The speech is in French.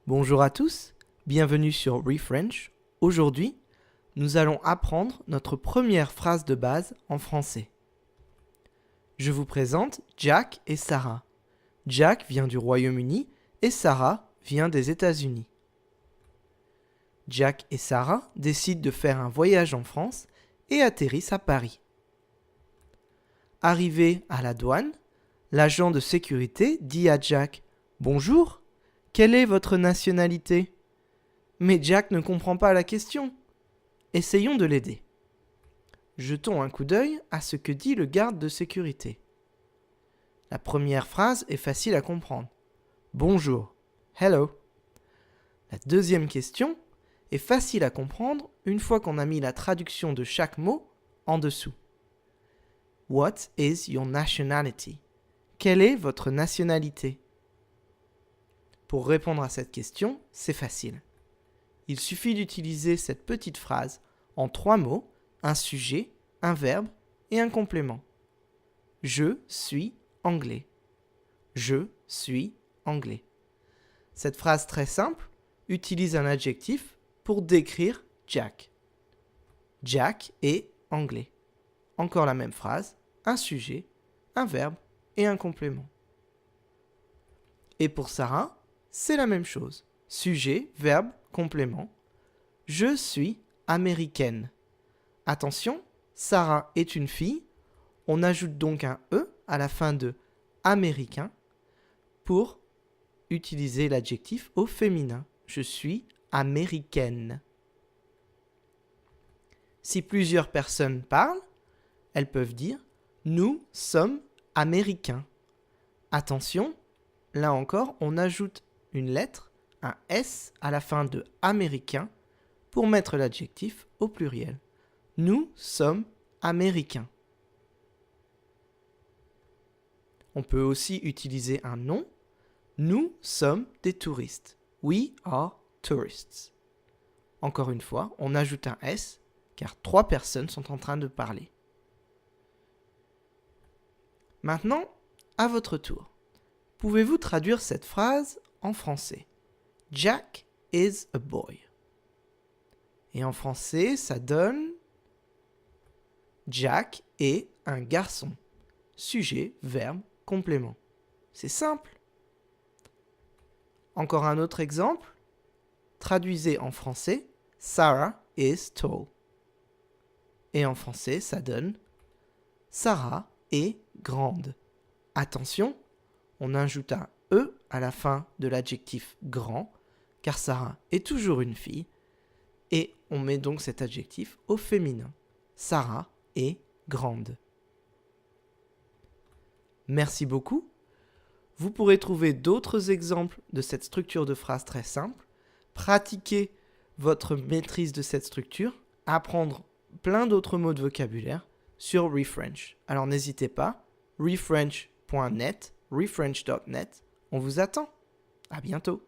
Bonjour à tous, bienvenue sur ReFrench. Aujourd'hui, nous allons apprendre notre première phrase de base en français. Je vous présente Jack et Sarah. Jack vient du Royaume-Uni et Sarah vient des États-Unis. Jack et Sarah décident de faire un voyage en France et atterrissent à Paris. Arrivé à la douane, l'agent de sécurité dit à Jack « Bonjour, quelle est votre nationalité ?» Mais Jack ne comprend pas la question. Essayons de l'aider. Jetons un coup d'œil à ce que dit le garde de sécurité. La première phrase est facile à comprendre. Bonjour, hello. La deuxième question est facile à comprendre une fois qu'on a mis la traduction de chaque mot en dessous. What is your nationality? Quelle est votre nationalité? Pour répondre à cette question, c'est facile. Il suffit d'utiliser cette petite phrase en 3 mots, un sujet, un verbe et un complément. Je suis anglais. Je suis anglais. Cette phrase très simple utilise un adjectif pour décrire Jack. Jack est anglais. Encore la même phrase, un sujet, un verbe et un complément. Et pour Sarah, c'est la même chose. Sujet, verbe, complément. Je suis américaine. Attention, Sarah est une fille. On ajoute donc un E à la fin de américain pour utiliser l'adjectif au féminin. Je suis américaine. Si plusieurs personnes parlent, elles peuvent dire « Nous sommes américains ». Attention, là encore, on ajoute une lettre, un S à la fin de américain pour mettre l'adjectif au pluriel. Nous sommes américains. On peut aussi utiliser un nom. Nous sommes des touristes. We are tourists. Encore une fois, on ajoute un S car 3 personnes sont en train de parler. Maintenant, à votre tour. Pouvez-vous traduire cette phrase en français? Jack is a boy. Et en français, ça donne Jack est un garçon. Sujet, verbe, complément. C'est simple. Encore un autre exemple. Traduisez en français Sarah is tall. Et en français, ça donne Sarah est grande. Attention, on ajoute un E à la fin de l'adjectif grand, car Sarah est toujours une fille, et on met donc cet adjectif au féminin. Sarah est grande. Merci beaucoup. Vous pourrez trouver d'autres exemples de cette structure de phrase très simple, pratiquer votre maîtrise de cette structure, apprendre plein d'autres mots de vocabulaire sur ReFrench. Alors n'hésitez pas, refrench.net, refrench.net, on vous attend. À bientôt.